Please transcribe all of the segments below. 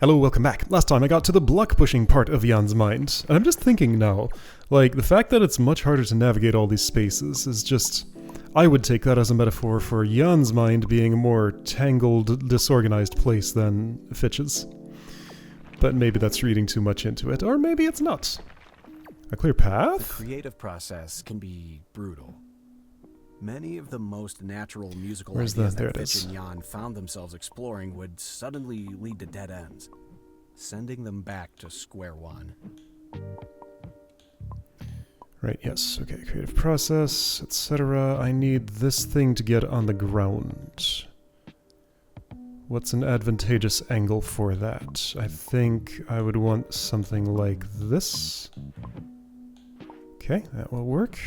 Hello, welcome back. Last time I got to the block-pushing part of Jan's mind, and I'm just thinking now, like, the fact that it's much harder to navigate all these spaces is just... I would take that as a metaphor for Jan's mind being a more tangled, disorganized place than Fitch's. But maybe that's reading too much into it, or maybe it's not. A clear path? The creative process can be brutal. Many of the most natural musical Where's ideas the- there that it Fitch is. and Jan found themselves exploring would suddenly lead to dead ends, sending them back to square one. Right, yes. Okay, creative process, etc. I need this thing to get on the ground. What's an advantageous angle for that? I think I would want something like this. Okay, that will work.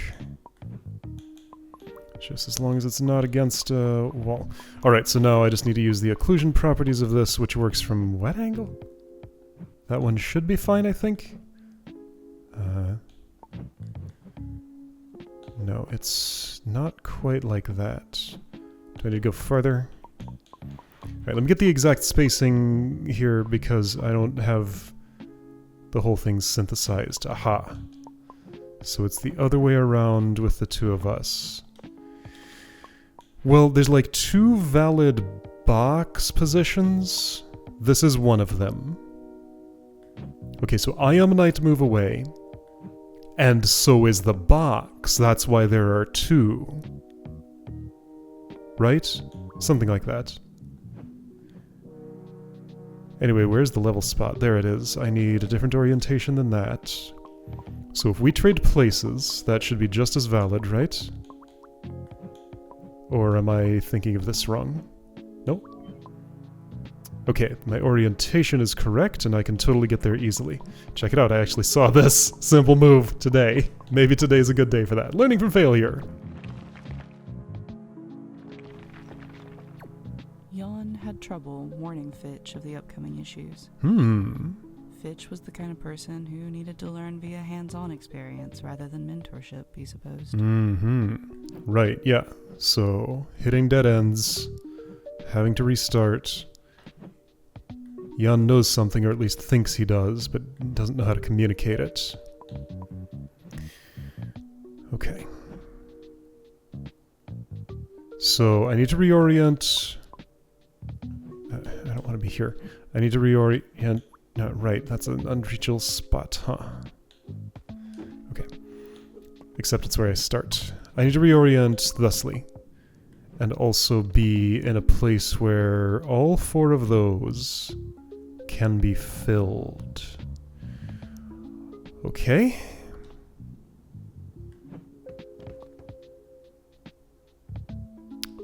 Just as long as it's not against a wall. Alright, so now I just need to use the occlusion properties of this, which works from what angle? That one should be fine, I think. No, it's not quite like that. Do I need to go further? Alright, let me get the exact spacing here because I don't have the whole thing synthesized. Aha. So it's the other way around with the two of us. Well, there's like two valid box positions. This is one of them. Okay, so Iomonite move away. And so is the box. That's why there are two. Right? Something like that. Anyway, where's the level spot? There it is. I need a different orientation than that. So if we trade places, that should be just as valid, right? Or am I thinking of this wrong? Nope. Okay, my orientation is correct, and I can totally get there easily. Check it out, I actually saw this simple move today. Maybe today's a good day for that. Learning from failure. Jan had trouble warning Fitch of the upcoming issues. Fitch was the kind of person who needed to learn via hands-on experience rather than mentorship, he supposed. Right, yeah. So, hitting dead ends, having to restart. Jan knows something, or at least thinks he does, but doesn't know how to communicate it. Okay. So, I need to reorient... I don't want to be here. I need to reorient... No, right, that's an unreachable spot, huh? Okay. Except it's where I start. I need to reorient thusly. And also be in a place where all four of those can be filled. Okay.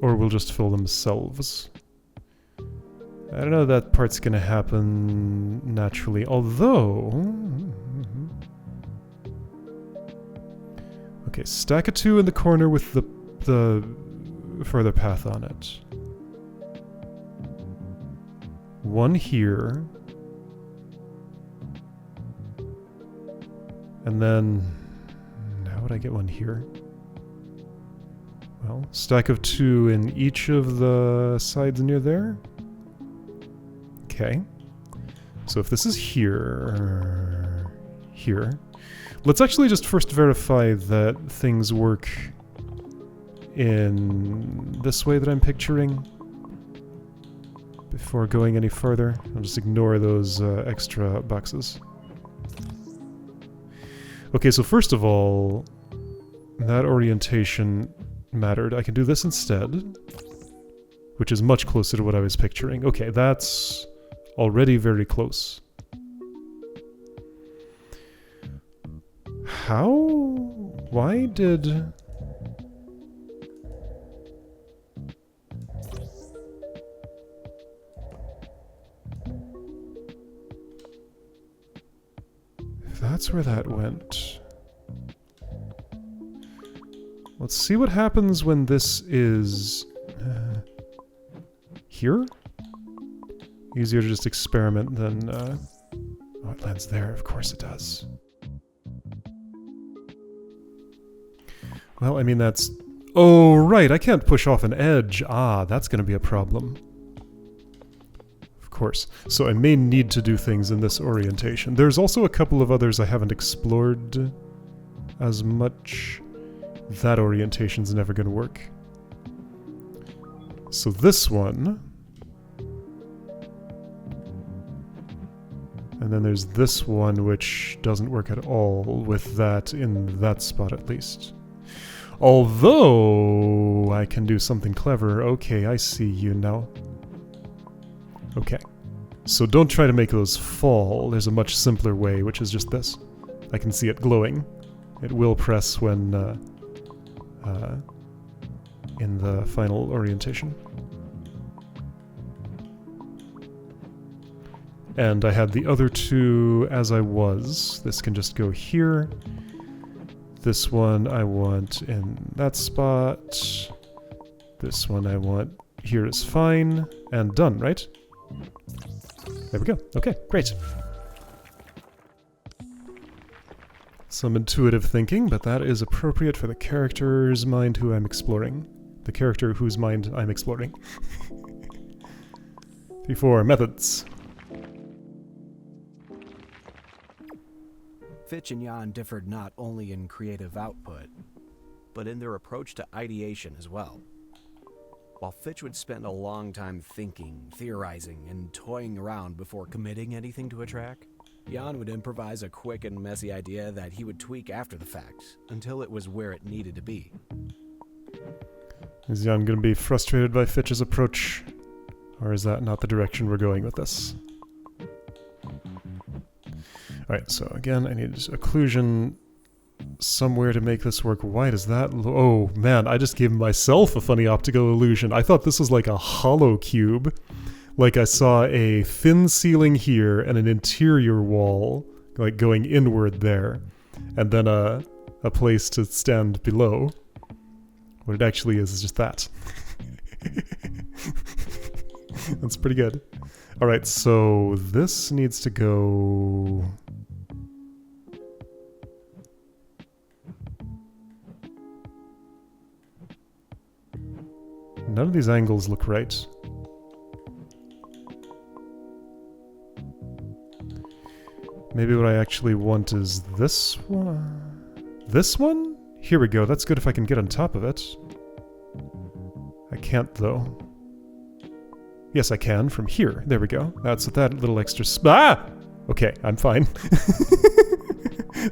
Or we'll just fill themselves. I don't know if that part's gonna happen naturally, although... Okay, stack a 2 in the corner with the further path on it. One here. And then... how would I get one here? Well, stack of 2 in each of the sides near there. Okay. So if this is here... here... Let's actually just first verify that things work in this way that I'm picturing before going any further. I'll just ignore those extra boxes. Okay, so first of all, that orientation mattered. I can do this instead, which is much closer to what I was picturing. Okay, that's already very close. How? Why did... If that's where that went... Let's see what happens when this is... here? Easier to just experiment than... Oh, it lands there. Of course it does. Well, I mean, that's... Oh, right, I can't push off an edge. Ah, that's going to be a problem. Of course. So I may need to do things in this orientation. There's also a couple of others I haven't explored as much. That orientation's never going to work. So this one... And then there's this one, which doesn't work at all with that in that spot at least. Although I can do something clever. Okay, I see you now. Okay. So don't try to make those fall. There's a much simpler way, which is just this. I can see it glowing. It will press when in the final orientation. And I had the other two as I was. This can just go here. This one I want in that spot. This one I want here is fine. And done, right? There we go. Okay, great. Some intuitive thinking, but that is appropriate for the character's mind who I'm exploring. The character whose mind I'm exploring. 3-4 methods. Fitch and Jan differed not only in creative output, but in their approach to ideation as well. While Fitch would spend a long time thinking, theorizing, and toying around before committing anything to a track, Jan would improvise a quick and messy idea that he would tweak after the fact, until it was where it needed to be. Is Jan going to be frustrated by Fitch's approach? Or is that not the direction we're going with this? Alright, so again, I need occlusion somewhere to make this work. Why does that... Oh, man, I just gave myself a funny optical illusion. I thought this was like a hollow cube. Like I saw a thin ceiling here and an interior wall, like going inward there. And then a place to stand below. What it actually is just that. That's pretty good. Alright, so this needs to go... None of these angles look right. Maybe what I actually want is this one? This one? Here we go. That's good if I can get on top of it. I can't, though. Yes, I can from here. There we go. That's that little extra... Ah! Okay, I'm fine.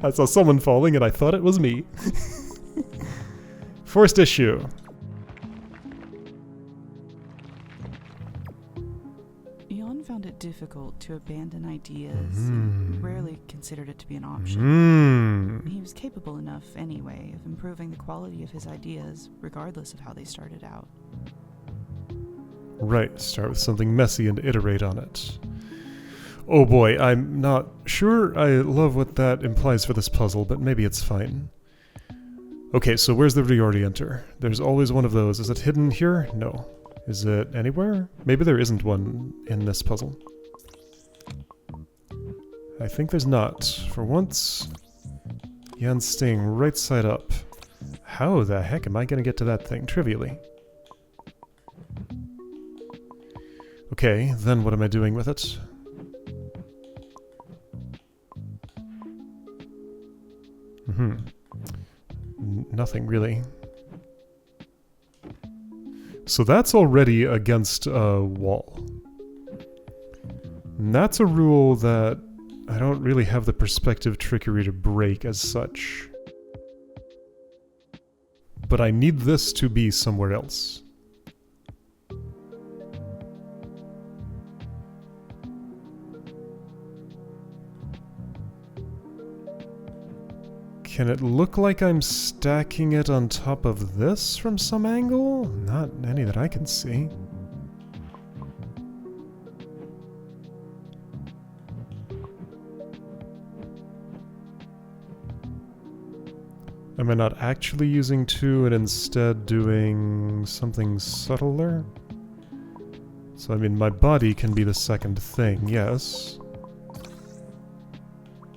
I saw someone falling and I thought it was me. Forced issue. Jan found it difficult to abandon ideas and rarely considered it to be an option. He was capable enough, anyway, of improving the quality of his ideas, regardless of how they started out. Right, start with something messy and iterate on it. Oh boy, I'm not sure I love what that implies for this puzzle, but maybe it's fine. Okay, so where's the reorienter? There's always one of those. Is it hidden here? No. Is it anywhere? Maybe there isn't one in this puzzle. I think there's not. For once, Jan's staying right side up. How the heck am I going to get to that thing trivially? Okay, then what am I doing with it? Nothing really. So that's already against a wall. And that's a rule that I don't really have the perspective trickery to break as such. But I need this to be somewhere else. Can it look like I'm stacking it on top of this from some angle? Not any that I can see. Am I not actually using two and instead doing something subtler? So I mean, my body can be the second thing, yes.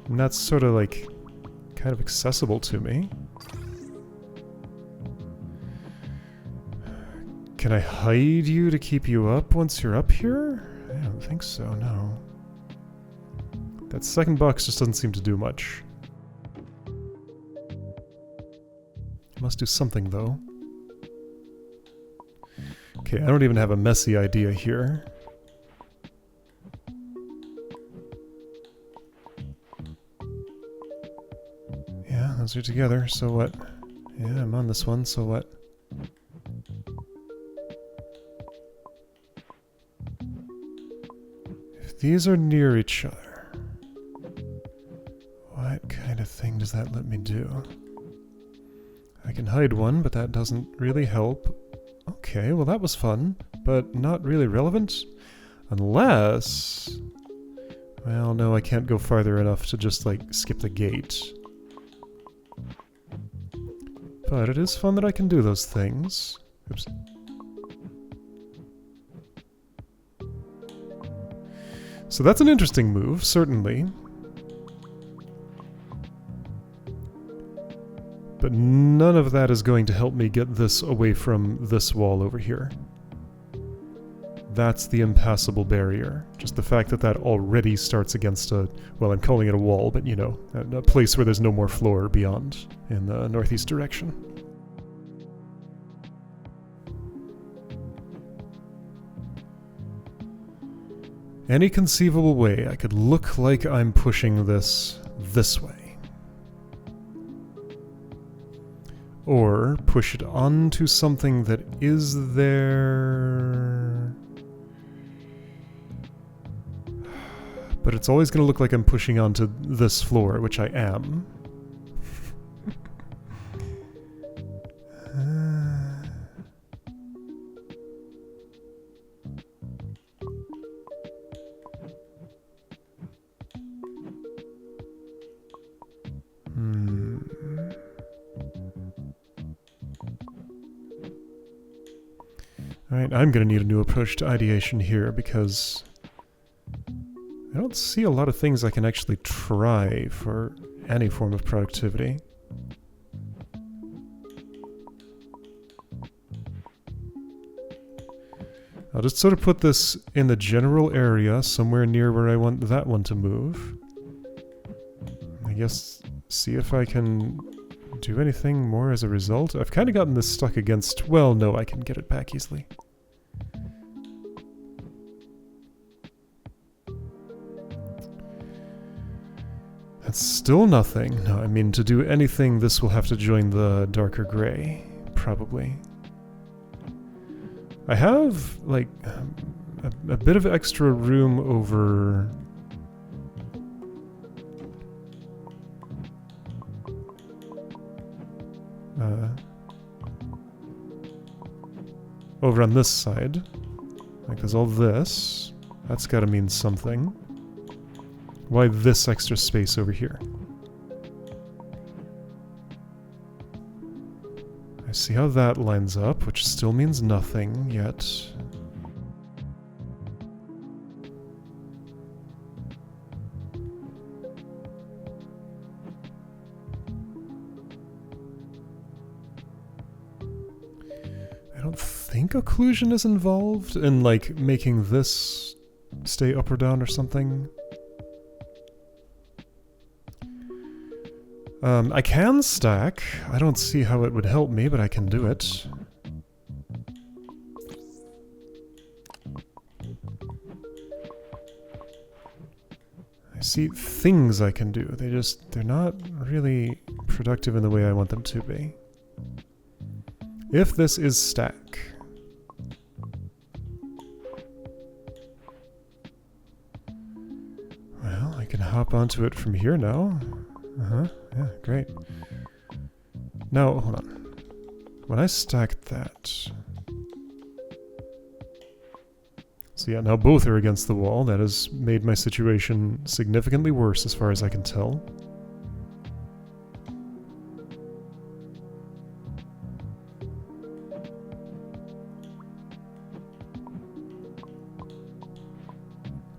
And that's sort of like... kind of accessible to me. Can I hide you to keep you up once you're up here? I don't don't think so, no. That second box just doesn't seem to do much. It must do something, though. Okay, I don't even have a messy idea here. Yeah, those are together, so what? Yeah, I'm on this one, so what? If these are near each other, what kind of thing does that let me do? I can hide one, but that doesn't really help. Okay, well that was fun, but not really relevant. Unless... Well, no, I can't go farther enough to just, like, skip the gate. But it is fun that I can do those things. Oops. So that's an interesting move, certainly. But none of that is going to help me get this away from this wall over here. That's the impassable barrier. Just the fact that that already starts against a, well, I'm calling it a wall, but you know, a place where there's no more floor beyond in the northeast direction. Any conceivable way I could look like I'm pushing this way. Or push it onto something that is there. But it's always going to look like I'm pushing onto this floor, which I am. Alright, I'm going to need a new approach to ideation here because I don't see a lot of things I can actually try for any form of productivity. I'll just sort of put this in the general area, somewhere near where I want that one to move. I guess see if I can do anything more as a result. I've kind of gotten this stuck against... Well, no, I can get it back easily. That's still nothing. No, I mean, to do anything, this will have to join the darker gray, probably. I have, like, a bit of extra room over... over on this side. Like, there's all this. That's gotta mean something. Why this extra space over here? I see how that lines up, which still means nothing yet. I don't think occlusion is involved in, like, making this stay up or down or something. I can stack. I don't see how it would help me, but I can do it. I see things I can do. They're not really productive in the way I want them to be. If this is stack. Well, I can hop onto it from here now. Yeah, great. Now, hold on. When I stacked that... So yeah, now both are against the wall. That has made my situation significantly worse as far as I can tell.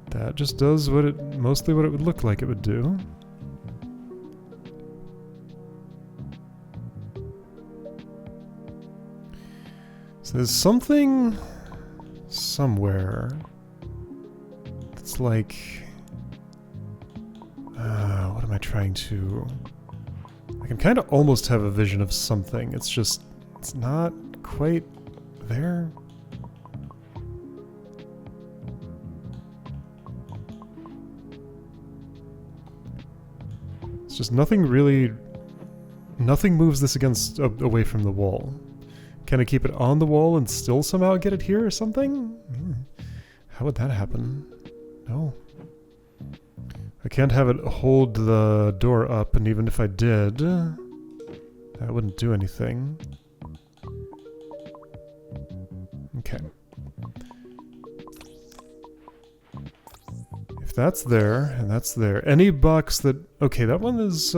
That just does what it... mostly what it would look like it would do. So there's something... somewhere... just like... what am I trying to... I can kind of almost have a vision of something. It's just... It's not quite there. It's just nothing really... Nothing moves this against... away from the wall. Can I keep it on the wall and still somehow get it here or something? How would that happen? No. I can't have it hold the door up, and even if I did, that wouldn't do anything. Okay. If that's there, and that's there, any box that... Okay, that one is,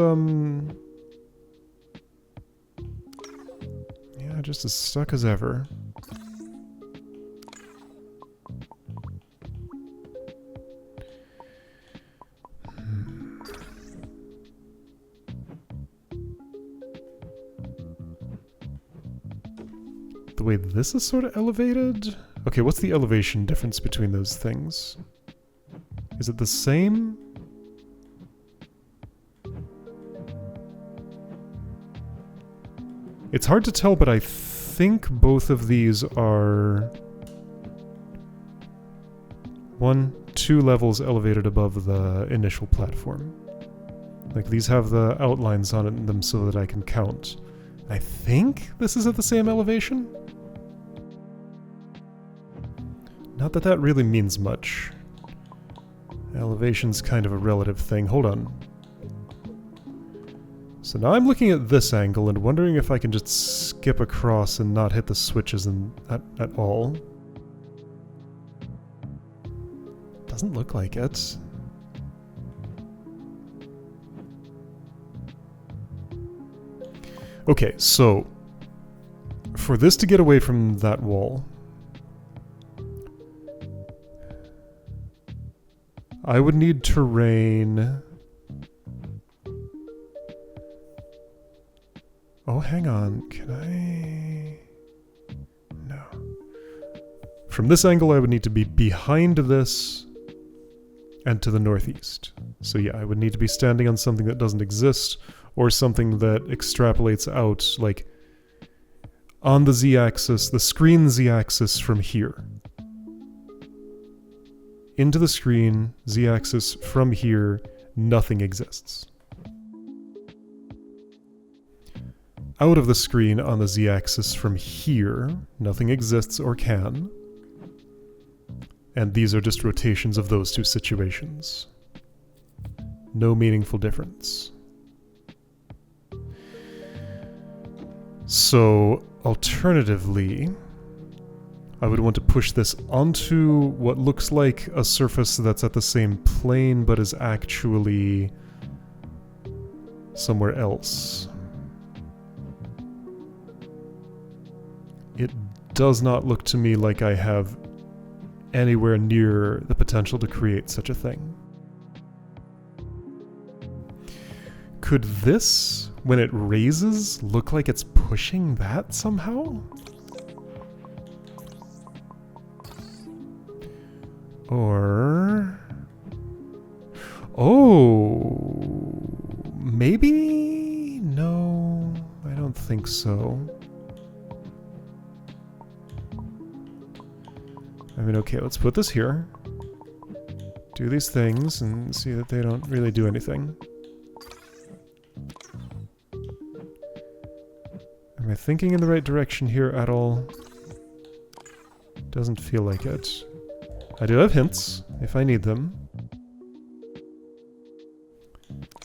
yeah, just as stuck as ever. The way this is sort of elevated? Okay, what's the elevation difference between those things? Is it the same? It's hard to tell, but I think both of these are 2 levels elevated above the initial platform. Like, these have the outlines on them so that I can count. I think this is at the same elevation? Not that that really means much. Elevation's kind of a relative thing. Hold on. So now I'm looking at this angle and wondering if I can just skip across and not hit the switches at all. Doesn't look like it. Okay, so for this to get away from that wall, I would need terrain. Oh, hang on. Can I... No. From this angle, I would need to be behind this and to the northeast. So yeah, I would need to be standing on something that doesn't exist, or something that extrapolates out, like, on the z-axis, the screen z-axis from here. Into the screen, z-axis from here, nothing exists. Out of the screen on the z-axis from here, nothing exists or can. And these are just rotations of those two situations. No meaningful difference. So, alternatively, I would want to push this onto what looks like a surface that's at the same plane but is actually somewhere else. It does not look to me like I have anywhere near the potential to create such a thing. Could this, when it raises, look like it's pushing that somehow? Or... Oh... Maybe? No, I don't think so. I mean, okay, let's put this here. Do these things and see that they don't really do anything. Am I thinking in the right direction here at all? Doesn't feel like it. I do have hints, if I need them.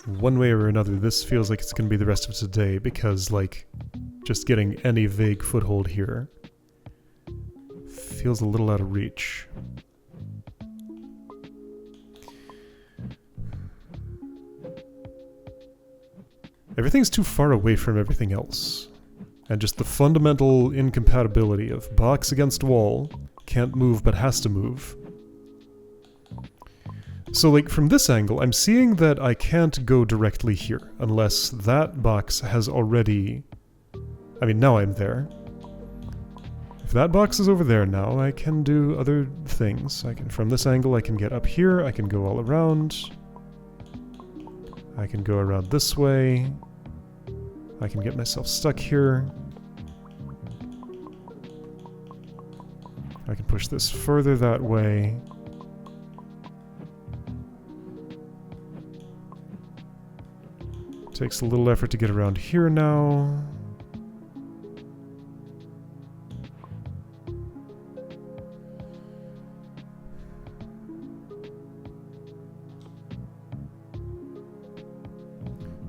One way or another, this feels like it's going to be the rest of today, because, like, just getting any vague foothold here feels a little out of reach. Everything's too far away from everything else. And just the fundamental incompatibility of box against wall, can't move but has to move. So, like, from this angle, I'm seeing that I can't go directly here, unless that box has already... I mean, now I'm there. If that box is over there now, I can do other things. From this angle, I can get up here, I can go all around. I can go around this way. I can get myself stuck here. I can push this further that way. Takes a little effort to get around here now.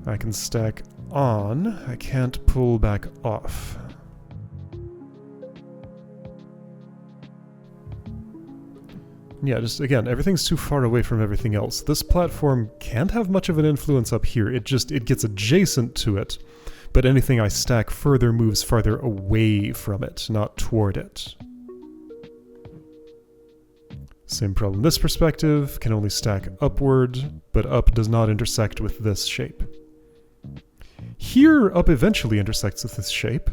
I can stack on. I can't pull back off. Yeah, just again, everything's too far away from everything else. This platform can't have much of an influence up here. It gets adjacent to it, but anything I stack further moves farther away from it, not toward it. Same problem this perspective, can only stack upward, but up does not intersect with this shape. Here, up eventually intersects with this shape.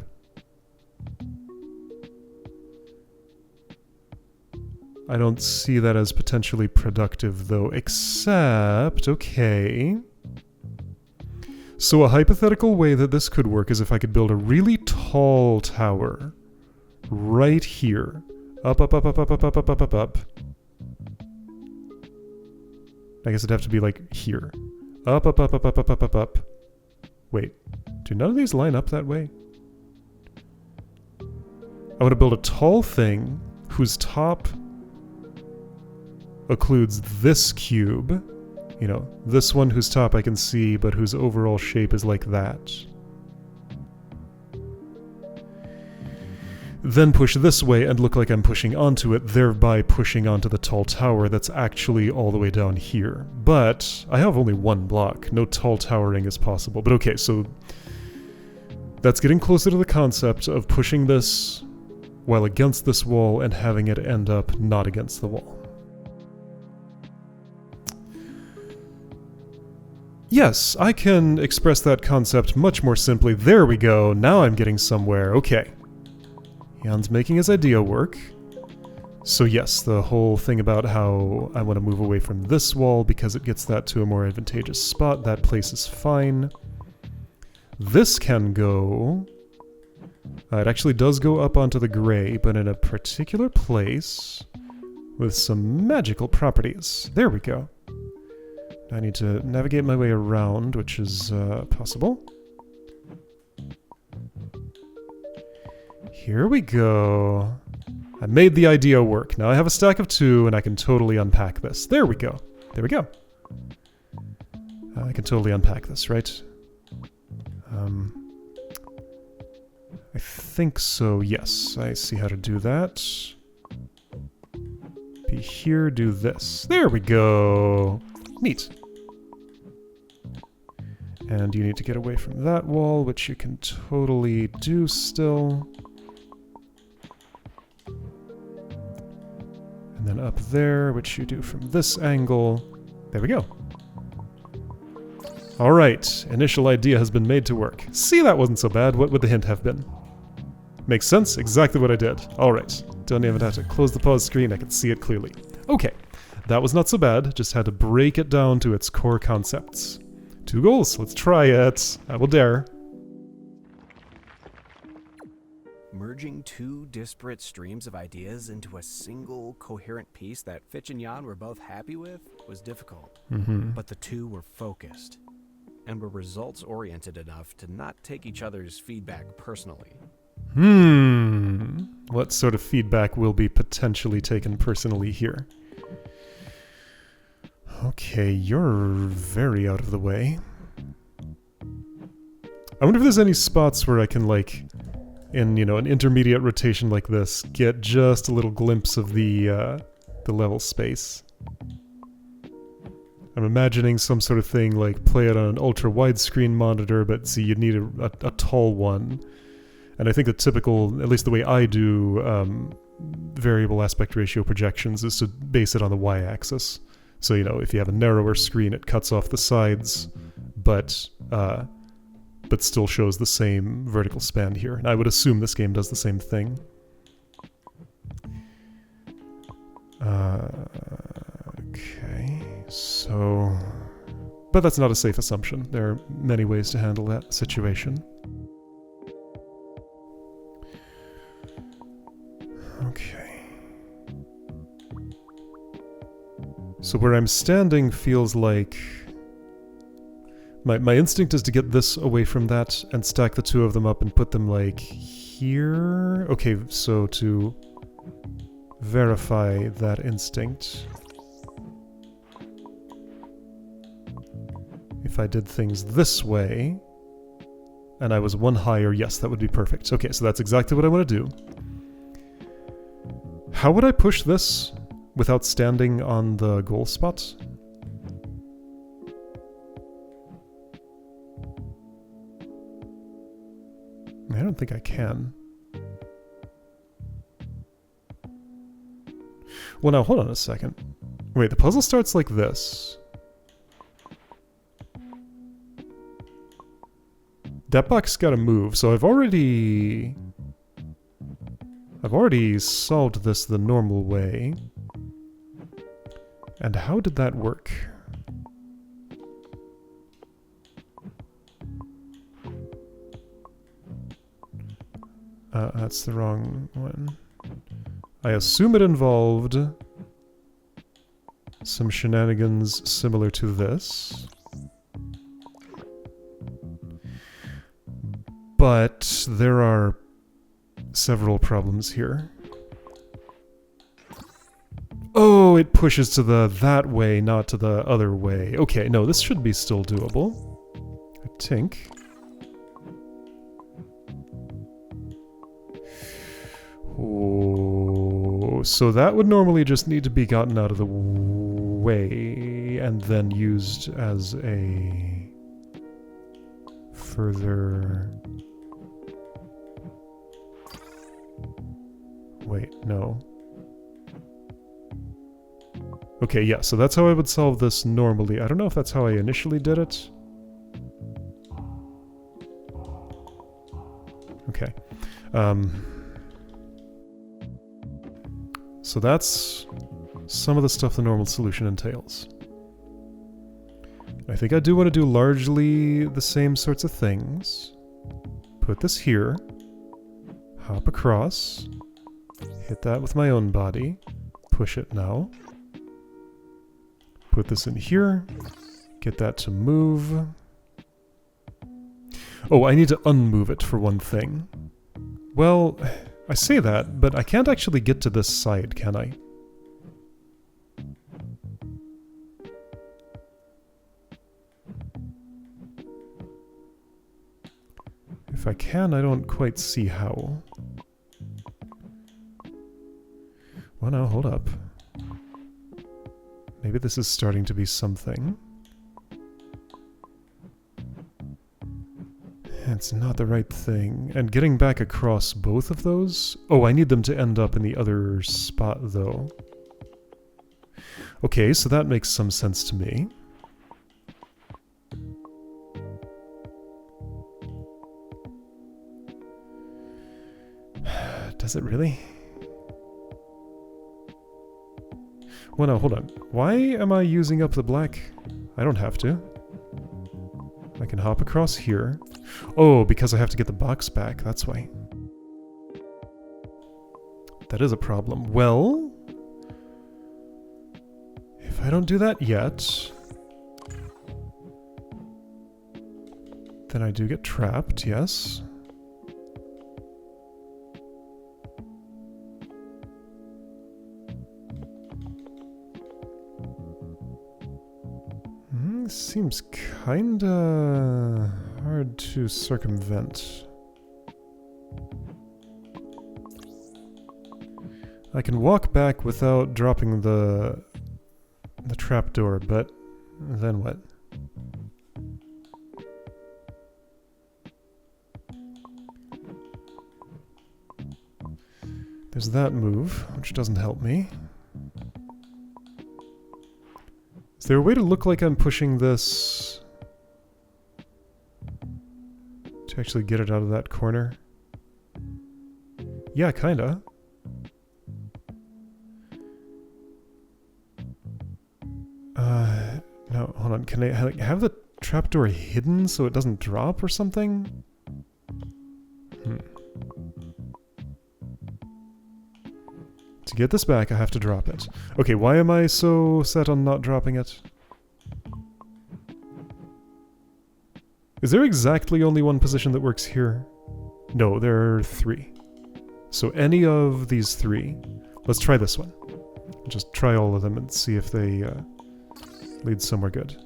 I don't see that as potentially productive, though, except, okay. So a hypothetical way that this could work is if I could build a really tall tower right here. Up, up, up, up, up, up, up, up, up, up, up. I guess it'd have to be like here. Up, up, up, up, up, up, up, up, up. Wait, do none of these line up that way? I want to build a tall thing whose top occludes this cube. You know, this one whose top I can see, but whose overall shape is like that. Then push this way and look like I'm pushing onto it, thereby pushing onto the tall tower that's actually all the way down here. But I have only one block. No tall towering is possible. But okay, so that's getting closer to the concept of pushing this while against this wall and having it end up not against the wall. Yes, I can express that concept much more simply. There we go. Now I'm getting somewhere. Okay. Jan's making his idea work. So yes, the whole thing about how I want to move away from this wall because it gets that to a more advantageous spot, that place is fine. This can go... it actually does go up onto the gray, but in a particular place with some magical properties. There we go. I need to navigate my way around, which is possible. Here we go. I made the idea work. Now I have a stack of 2 and I can totally unpack this. There we go. There we go. I can totally unpack this, right? I think so, yes. I see how to do that. Be here, do this. There we go. Neat. And you need to get away from that wall, which you can totally do still. And then up there, which you do from this angle. There we go. Alright, initial idea has been made to work. See, that wasn't so bad. What would the hint have been? Makes sense? Exactly what I did. Alright, don't even have to close the pause screen, I can see it clearly. Okay, that was not so bad, just had to break it down to its core concepts. 2 goals, let's try it. I will dare. Merging 2 disparate streams of ideas into a single coherent piece that Fitch and Jan were both happy with was difficult. But the 2 were focused and were results-oriented enough to not take each other's feedback personally. What sort of feedback will be potentially taken personally here? Okay, you're very out of the way. I wonder if there's any spots where I can, like, in, you know, an intermediate rotation like this, get just a little glimpse of the level space. I'm imagining some sort of thing like play it on an ultra widescreen monitor, but see, you'd need a tall one. And I think the typical, at least the way I do variable aspect ratio projections, is to base it on the y-axis. So, you know, if you have a narrower screen, it cuts off the sides, but still shows the same vertical span here. And I would assume this game does the same thing. Okay, so... But that's not a safe assumption. There are many ways to handle that situation. Okay. So where I'm standing feels like... My instinct is to get this away from that and stack the two of them up and put them like here. Okay, so to verify that instinct, if I did things this way and I was one higher, yes, that would be perfect. Okay, so that's exactly what I want to do. How would I push this without standing on the goal spot? I don't think I can. Well, now, hold on a second. Wait, the puzzle starts like this. That box gotta move, so I've already solved this the normal way. And how did that work? That's the wrong one. I assume it involved some shenanigans similar to this. But there are several problems here. Oh, it pushes to the that way, not to the other way. Okay, no, this should be still doable, I think. Oh, so that would normally just need to be gotten out of the way and then used as a further... Wait, no. Okay, yeah, so that's how I would solve this normally. I don't know if that's how I initially did it. Okay. So that's some of the stuff the normal solution entails. I think I do want to do largely the same sorts of things. Put this here. Hop across. Hit that with my own body. Push it now. Put this in here. Get that to move. Oh, I need to unmove it for one thing. Well, I say that, but I can't actually get to this side, can I? If I can, I don't quite see how. Well, now, hold up. Maybe this is starting to be something. It's not the right thing. And getting back across both of those? Oh, I need them to end up in the other spot, though. Okay, so that makes some sense to me. Does it really? Well, no, hold on. Why am I using up the black? I don't have to. I can hop across here. Oh, because I have to get the box back, that's why. That is a problem. Well, if I don't do that yet, then I do get trapped, yes. Seems kinda hard to circumvent. I can walk back without dropping the trapdoor, but then what? There's that move, which doesn't help me. Is there a way to look like I'm pushing this to actually get it out of that corner? Yeah, kinda. on. Can I like, have the trapdoor hidden so it doesn't drop or something? To get this back, I have to drop it. Okay, why am I so set on not dropping it? Is there exactly only one position that works here? No, there are 3. So any of these 3. Let's try this one. Just try all of them and see if they lead somewhere good.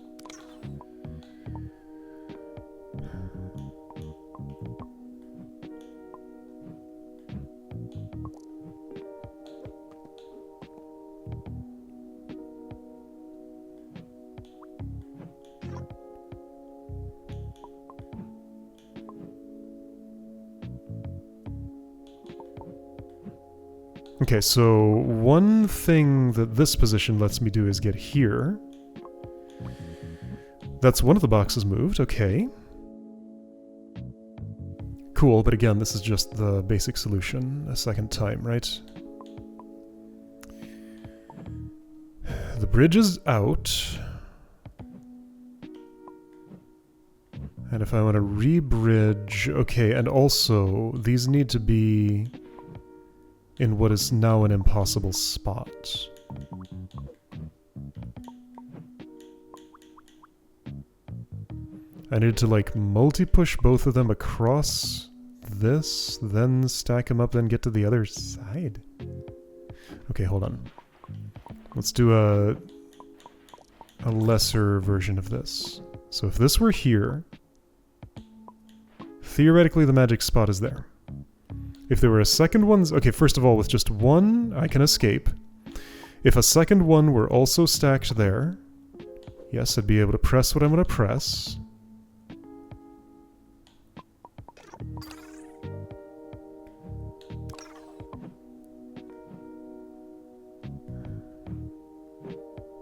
Okay, so one thing that this position lets me do is get here. That's one of the boxes moved, okay. Cool, but again, this is just the basic solution a second time, right? The bridge is out. And if I want to re-bridge... Okay, and also, these need to be in what is now an impossible spot. I need to like multi-push both of them across this, then stack them up, then get to the other side. Okay, hold on. Let's do a lesser version of this. So if this were here, theoretically the magic spot is there. If there were a second one... Okay, first of all, with just one, I can escape. If a second one were also stacked there, yes, I'd be able to press what I'm going to press.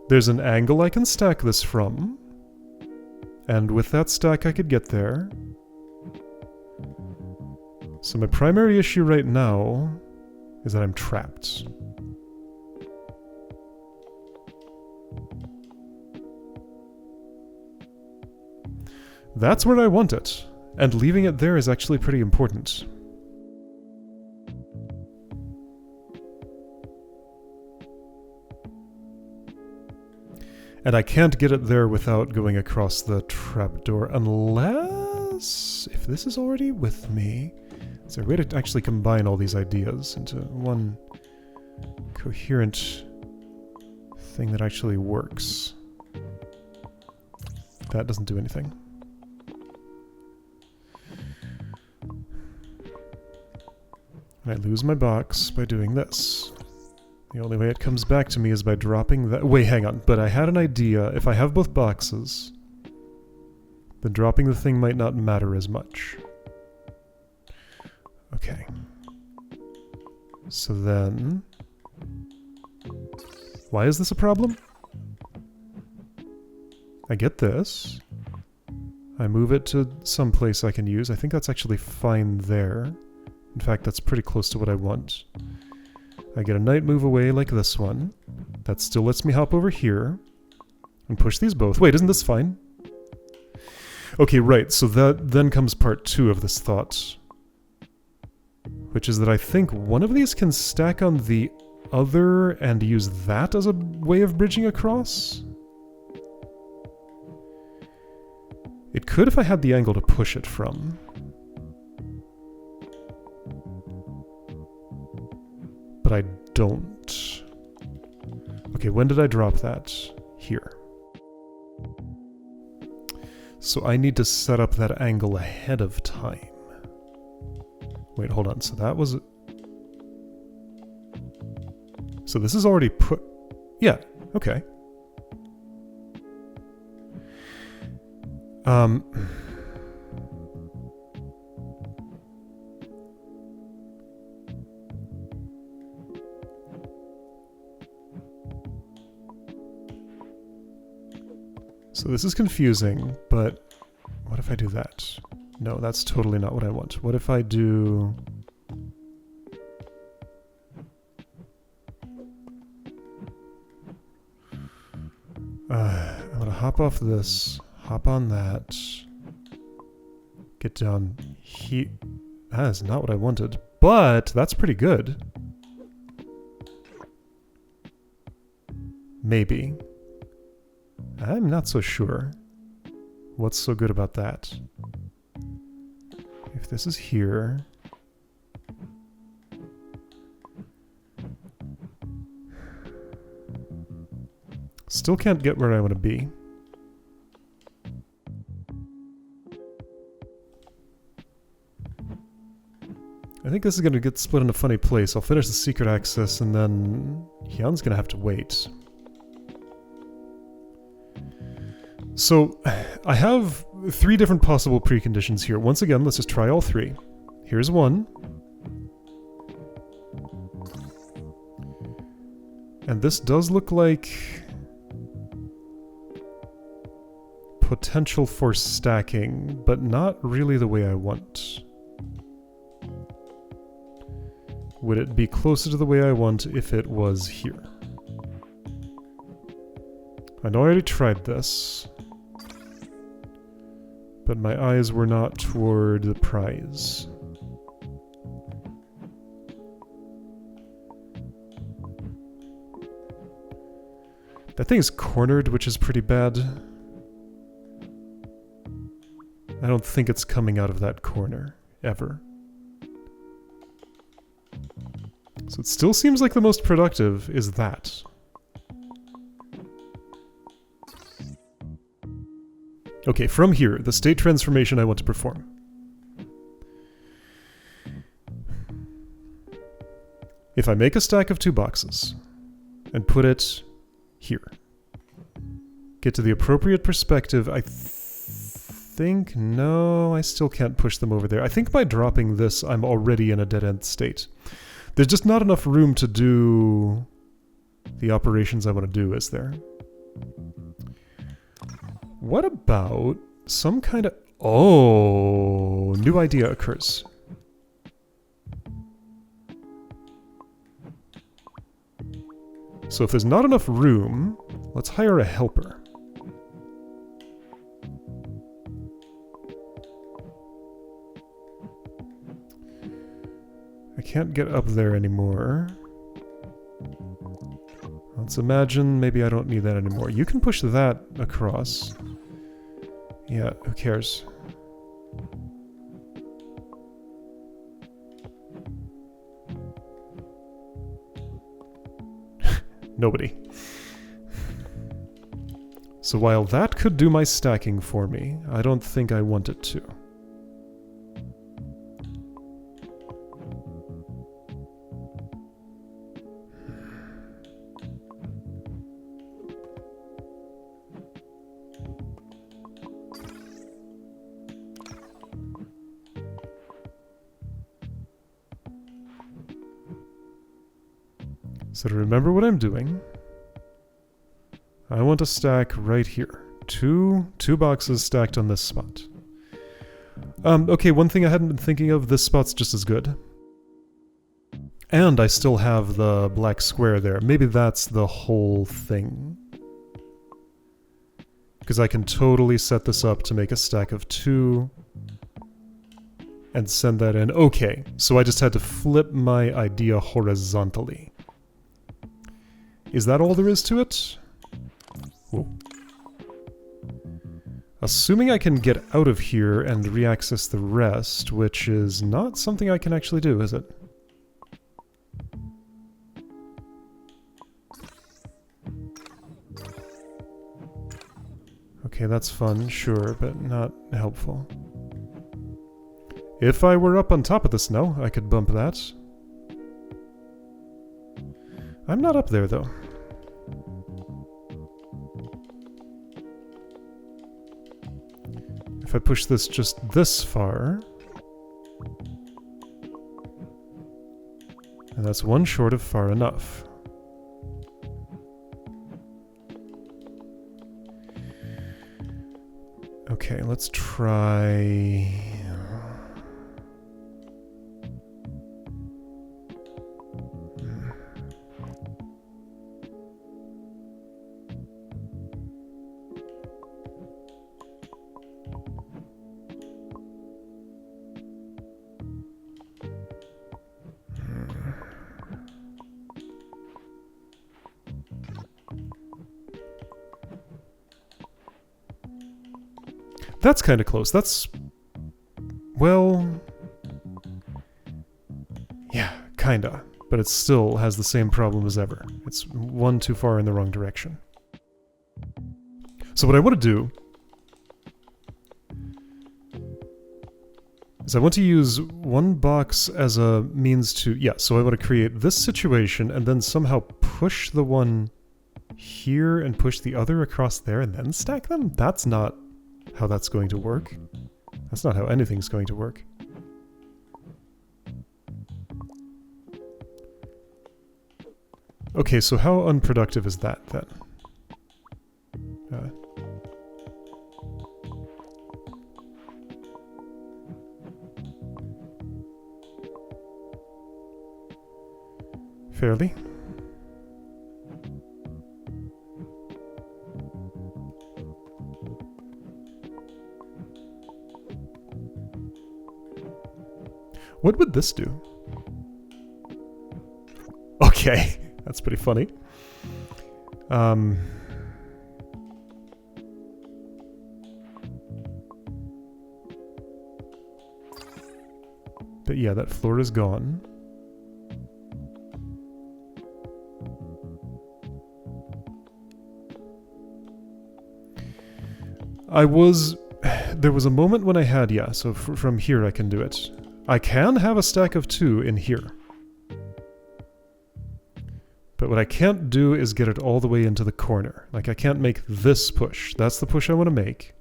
There's an angle I can stack this from. And with that stack I could get there. So my primary issue right now is that I'm trapped. That's where I want it, and leaving it there is actually pretty important. And I can't get it there without going across the trapdoor, unless... if this is already with me... Is there a way to actually combine all these ideas into one coherent thing that actually works? That doesn't do anything. And I lose my box by doing this. The only way it comes back to me is by dropping that... Wait, hang on. But I had an idea. If I have both boxes, then dropping the thing might not matter as much. Okay. So then... Why is this a problem? I get this. I move it to some place I can use. I think that's actually fine there. In fact, that's pretty close to what I want. I get a night move away like this one. That still lets me hop over here and push these both. Wait, isn't this fine? Okay, right, so that then comes part 2 of this thought. Which is that I think one of these can stack on the other and use that as a way of bridging across? It could if I had the angle to push it from. But I don't. Okay, when did I drop that? Here. So I need to set up that angle ahead of time. Wait, hold on. So that was... So this is already put... Yeah, okay. So this is confusing, but what if I do that? No, that's totally not what I want. What if I do... I'm gonna hop hop off this, hop on that, get down here. That is not what I wanted, but that's pretty good. Maybe. I'm not so sure. What's so good about that? If this is here... Still can't get where I want to be. I think this is going to get split in a funny place. I'll finish the secret access and then Hyun's going to have to wait. So, I have 3 different possible preconditions here. Once again, let's just try all 3. Here's one. And this does look like potential for stacking, but not really the way I want. Would it be closer to the way I want if it was here? I know I already tried this, but my eyes were not toward the prize. That thing is cornered, which is pretty bad. I don't think it's coming out of that corner, ever. So it still seems like the most productive is that. Okay, from here, the state transformation I want to perform. If I make a stack of 2 boxes and put it here, get to the appropriate perspective, I think... No, I still can't push them over there. I think by dropping this, I'm already in a dead-end state. There's just not enough room to do the operations I want to do, is there? What about some kind of... Oh, new idea occurs. So if there's not enough room, let's hire a helper. I can't get up there anymore. Let's imagine maybe I don't need that anymore. You can push that across. Yeah, who cares? Nobody. So while that could do my stacking for me, I don't think I want it to. So to remember what I'm doing, I want a stack right here. Two boxes stacked on this spot. Okay, one thing I hadn't been thinking of, this spot's just as good. And I still have the black square there. Maybe that's the whole thing. Because I can totally set this up to make a stack of 2 and send that in. Okay, so I just had to flip my idea horizontally. Is that all there is to it? Whoa. Assuming I can get out of here and reaccess the rest, which is not something I can actually do, is it? Okay, that's fun, sure, but not helpful. If I were up on top of this now, I could bump that. I'm not up there, though. If I push this just this far... And that's one short of far enough. Okay, let's try... That's kind of close. That's... well... yeah, kinda. But it still has the same problem as ever. It's one too far in the wrong direction. So what I want to do is I want to use one box as a means to... yeah, so I want to create this situation and then somehow push the one here and push the other across there and then stack them? That's not how that's going to work. That's not how anything's going to work. Okay, so how unproductive is that then? Fairly. What would this do? Okay, that's pretty funny. But yeah, that floor is gone. There was a moment when I had, yeah, so from here I can do it. I can have a stack of 2 in here. But what I can't do is get it all the way into the corner. Like, I can't make this push. That's the push I want to make.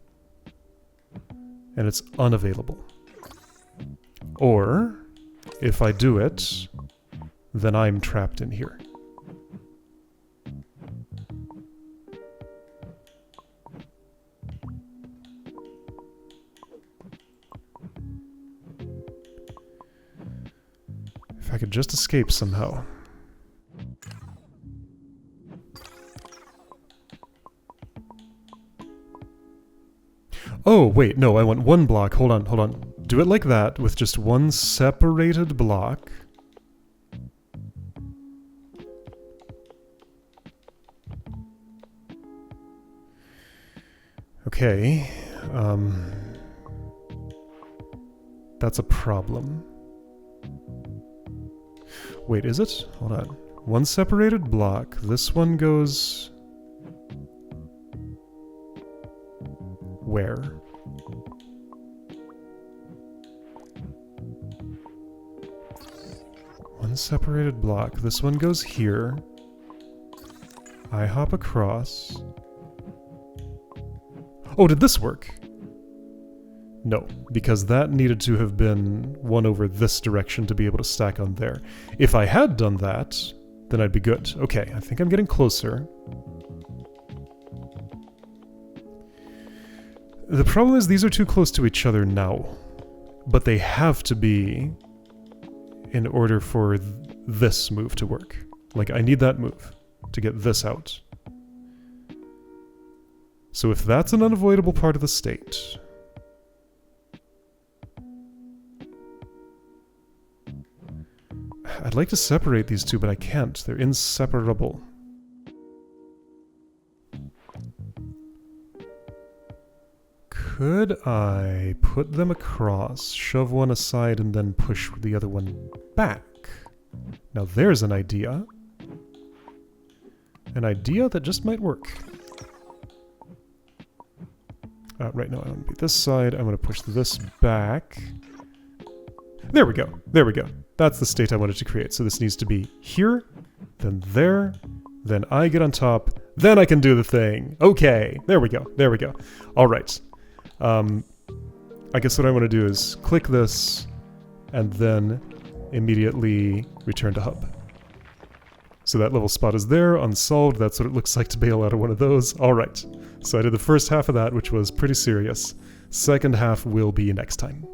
And it's unavailable. Or, if I do it, then I'm trapped in here. If I could just escape somehow. Oh, wait, no, I want one block. Hold on, hold on. Do it like that, with just one separated block. Okay. That's a problem. Wait, is it? Hold on. One separated block. This one goes... where? One separated block. This one goes here. I hop across. Oh, did this work? No, because that needed to have been one over this direction to be able to stack on there. If I had done that, then I'd be good. Okay, I think I'm getting closer. The problem is these are too close to each other now. But they have to be in order for this move to work. Like, I need that move to get this out. So if that's an unavoidable part of the state... I'd like to separate these two, but I can't. They're inseparable. Could I put them across, shove one aside, and then push the other one back? Now there's an idea. An idea that just might work. Right now I want to be this side. I'm going to push this back. There we go. There we go. That's the state I wanted to create. So this needs to be here, then there, then I get on top, then I can do the thing. Okay, there we go. There we go. All right. I guess what I want to do is click this and then immediately return to hub. So that level spot is there, unsolved. That's what it looks like to bail out of one of those. All right. So I did the first half of that, which was pretty serious. Second half will be next time.